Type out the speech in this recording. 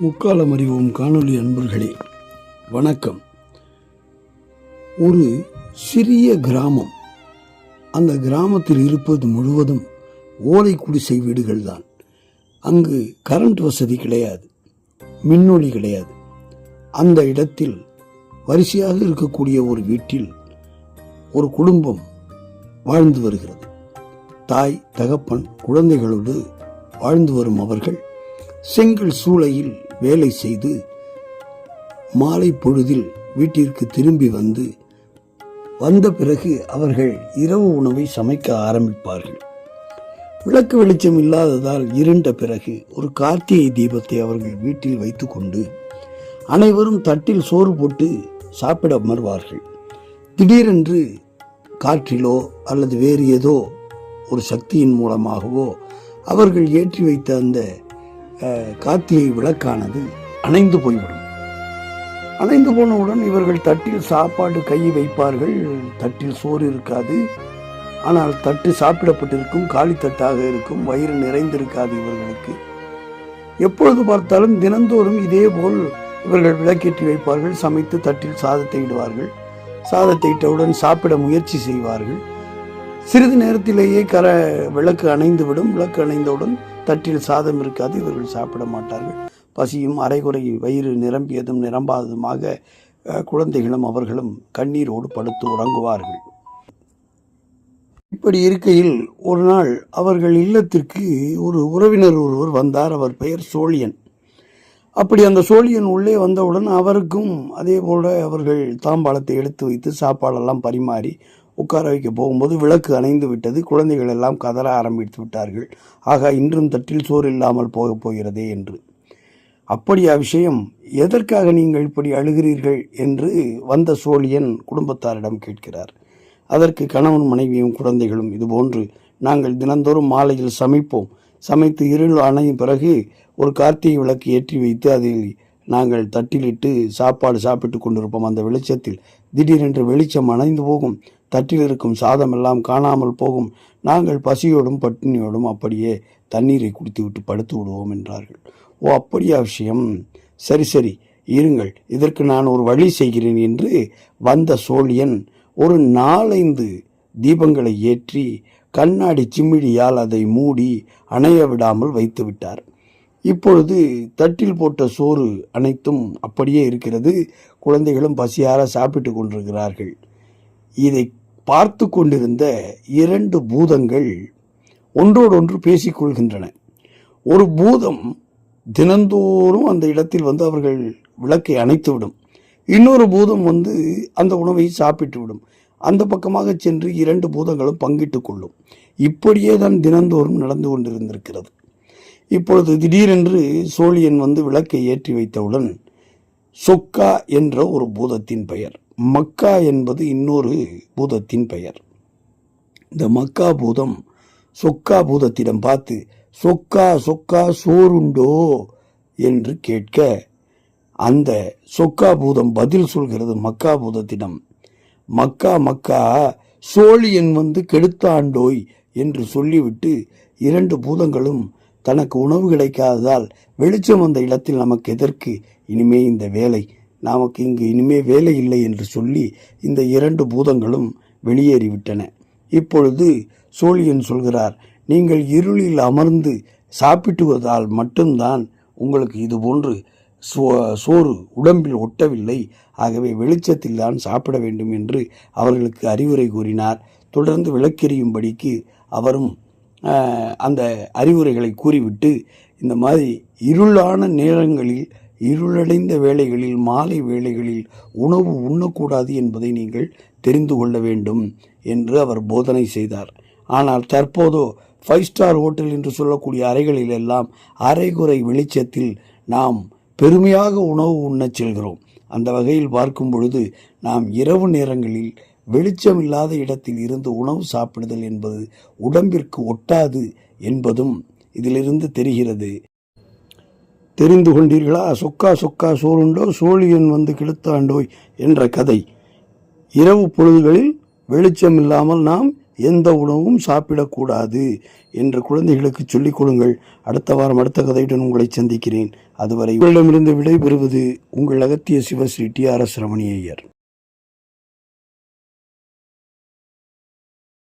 முக்காலம் அறிவோம் காணொலி அன்பர்களே வணக்கம். ஒரு சிறிய கிராமம். அந்த கிராமத்தில் இருப்பது முழுவதும் ஓலை குடிசை வீடுகள் தான். அங்கு கரண்ட் வசதி கிடையாது, மின்னொளி கிடையாது. அந்த இடத்தில் வரிசையாக இருக்கக்கூடிய ஒரு வீட்டில் ஒரு குடும்பம் வாழ்ந்து வருகிறது. தாய், தகப்பன், குழந்தைகளோடு வாழ்ந்து வரும் அவர்கள் செங்கல் சூளையில் வேலை செய்து மாலை பொழுதில் வீட்டிற்கு திரும்பி வந்த பிறகு அவர்கள் இரவு உணவை சமைக்க ஆரம்பிப்பார்கள். விளக்கு வெளிச்சம் இல்லாததால் இருண்ட பிறகு ஒரு கார்த்திகை தீபத்தை அவர்கள் வீட்டில் வைத்துக்கொண்டு அனைவரும் தட்டில் சோறு போட்டு சாப்பிட அமர்வார்கள். திடீரென்று காற்றிலோ அல்லது வேறு ஏதோ ஒரு சக்தியின் மூலமாகவோ அவர்கள் ஏற்றி வைத்த அந்த கார்த்திகை விளக்கானது அணைந்து போய்விடும். அணைந்து போனவுடன் இவர்கள் தட்டில் சாப்பாடு கை வைப்பார்கள். தட்டில் சோறு இருக்காது, ஆனால் தட்டு சாப்பிடப்பட்டிருக்கும், காலி தட்டாக இருக்கும், வயிறு நிறைந்திருக்காது இவர்களுக்கு. எப்பொழுது பார்த்தாலும் தினந்தோறும் இதே போல் இவர்கள் விளக்கேற்றி வைப்பார்கள். சமைத்து தட்டில் சாதத்தை இடுவார்கள். சாதத்தை இட்டவுடன் சாப்பிட முயற்சி செய்வார்கள். சிறிது நேரத்திலேயே விளக்கு அணைந்துவிடும். விளக்கு அணைந்தவுடன் தட்டில் சாதம் இருக்காது, இவர்கள் சாப்பிட மாட்டார்கள். பசியும் அரைகுறை வயிறு நிரம்பியதும் நிரம்பாததுமாக குழந்தைகளும் அவர்களும் கண்ணீரோடு படுத்து உறங்குவார்கள். இப்படி இருக்கையில் ஒரு நாள் அவர்கள் இல்லத்திற்கு ஒரு உறவினர் ஒருவர் வந்தார். அவர் பெயர் சோழியன். அப்படி அந்த சோழியன் உள்ளே வந்தவுடன் அவருக்கும் அதே போல அவர்கள் தாம்பாளத்தை எடுத்து வைத்து சாப்பாடெல்லாம் பரிமாறி உட்கார வைக்க போகும்போது விளக்கு அணைந்து விட்டது. குழந்தைகள் எல்லாம் கதற ஆரம்பித்து விட்டார்கள். ஆக இன்றும் தட்டில் சோறு இல்லாமல் போகப் போகிறதே என்று. அப்படியா விஷயம்? எதற்காக நீங்கள் இப்படி அழுகிறீர்கள் என்று வந்த சோழியன் குடும்பத்தாரிடம் கேட்கிறார். அதற்கு கணவன், மனைவியும், குழந்தைகளும் இதுபோன்று நாங்கள் தினந்தோறும் மாலையில் சமைப்போம். சமைத்து இருள் அணையும் பிறகு ஒரு கார்த்திகை விளக்கு ஏற்றி வைத்து அதில் நாங்கள் தட்டிலிட்டு சாப்பாடு சாப்பிட்டு கொண்டிருப்போம். அந்த வெளிச்சத்தில் திடீரென்று வெளிச்சம் அணைந்து போகும். தட்டில் இருக்கும் சாதம் எல்லாம் காணாமல் போகும். நாங்கள் பசியோடும் பட்டினியோடும் அப்படியே தண்ணீரை குடித்துவிட்டு படுத்து விடுவோம் என்றார்கள். ஓ, அப்படியா விஷயம்? சரி சரி, இருங்கள், இதற்கு நான் ஒரு வழி செய்கிறேன் என்று வந்த சோழியன் ஒரு 4-5 தீபங்களை ஏற்றி கண்ணாடி சிமிழியால் அதை மூடி அணைய விடாமல் வைத்து விட்டார். இப்பொழுது தட்டில் போட்ட சோறு அனைத்தும் அப்படியே இருக்கிறது. குழந்தைகளும் பசியார சாப்பிட்டு கொண்டிருக்கிறார்கள். இதை பார்த்து கொண்டிருந்த 2 பூதங்கள் ஒன்றோடொன்று பேசிக்கொள்கின்றன. ஒரு பூதம் தினந்தோறும் அந்த இடத்தில் அவர்கள் விளக்கை அணைத்துவிடும். இன்னொரு பூதம் அந்த உணவை சாப்பிட்டு விடும். அந்த பக்கமாக சென்று 2 பூதங்களும் பங்கிட்டு கொள்ளும். இப்படியே தான் தினந்தோறும் நடந்து கொண்டிருந்திருக்கிறது. இப்பொழுது திடீரென்று சோழியன் விளக்கை ஏற்றி வைத்தவுடன் சொக்கா என்ற ஒரு பூதத்தின் பெயர், மக்கா என்பது இன்னொரு பூதத்தின் பெயர். இந்த மக்கா பூதம் சொக்கா பூதத்திடம் பார்த்து, சொக்கா சொக்கா சோறுண்டோ என்று கேட்க, அந்த சொக்கா பூதம் பதில் சொல்கிறது மக்கா பூதத்திடம், மக்கா மக்கா சோழியன் கெடுத்தாண்டோய் என்று சொல்லிவிட்டு 2 பூதங்களும் தனக்கு உணவு கிடைக்காததால் வெளிச்சம் வந்த இடத்தில் நமக்கு எதற்கு இனிமே இந்த வேலை, நமக்கு இங்கு இனிமே வேலை இல்லை என்று சொல்லி இந்த 2 பூதங்களும் வெளியேறிவிட்டன. இப்பொழுது சோழியன் சொல்கிறார், நீங்கள் இருளில் அமர்ந்து சாப்பிட்டுவதால் மட்டும்தான் உங்களுக்கு இது போன்று சோறு உடம்பில் ஒட்டவில்லை. ஆகவே வெளிச்சத்தில் தான் சாப்பிட வேண்டும் என்று அவர்களுக்கு அறிவுரை கூறினார். தொடர்ந்து விளக்கெரியும்படிக்கு அவரும் அந்த அறிவுரைகளை கூறிவிட்டு, இந்த மாதிரி இருளான நேரங்களில், இருளடைந்த வேளைகளில், மாலை வேளைகளில் உணவு உண்ணக்கூடாது என்பதை நீங்கள் தெரிந்து கொள்ள வேண்டும் என்று அவர் போதனை செய்தார். ஆனால் தற்போதோ 5 ஸ்டார் ஹோட்டல் என்று சொல்லக்கூடிய அறைகளில் எல்லாம் அரைகுறை வெளிச்சத்தில் நாம் பெருமையாக உணவு உண்ணச் செல்கிறோம். அந்த வகையில் பார்க்கும் பொழுது நாம் இரவு நேரங்களில் வெளிச்சம் இல்லாத இடத்தில் இருந்து உணவு சாப்பிடுதல் என்பது உடம்பிற்கு ஒட்டாது என்பதும் இதிலிருந்து தெரிகிறது. தெரிந்து கொண்டீர்களா? சொக்கா சொக்கா சோறுண்டோ சோழியன் கெடுத்தாண்டோய் என்ற கதை. இரவு பொழுதுகளில் வெளிச்சம் இல்லாமல் நாம் எந்த உணவும் சாப்பிடக்கூடாது என்று குழந்தைகளுக்கு சொல்லிக் கொடுங்கள். அடுத்த வாரம் அடுத்த கதையுடன் உங்களை சந்திக்கிறேன். அதுவரை உங்களிடமிருந்து விடைபெறுவது உங்கள் அகத்திய சிவஸ்ரீ TRS ரமணி ஐயர்.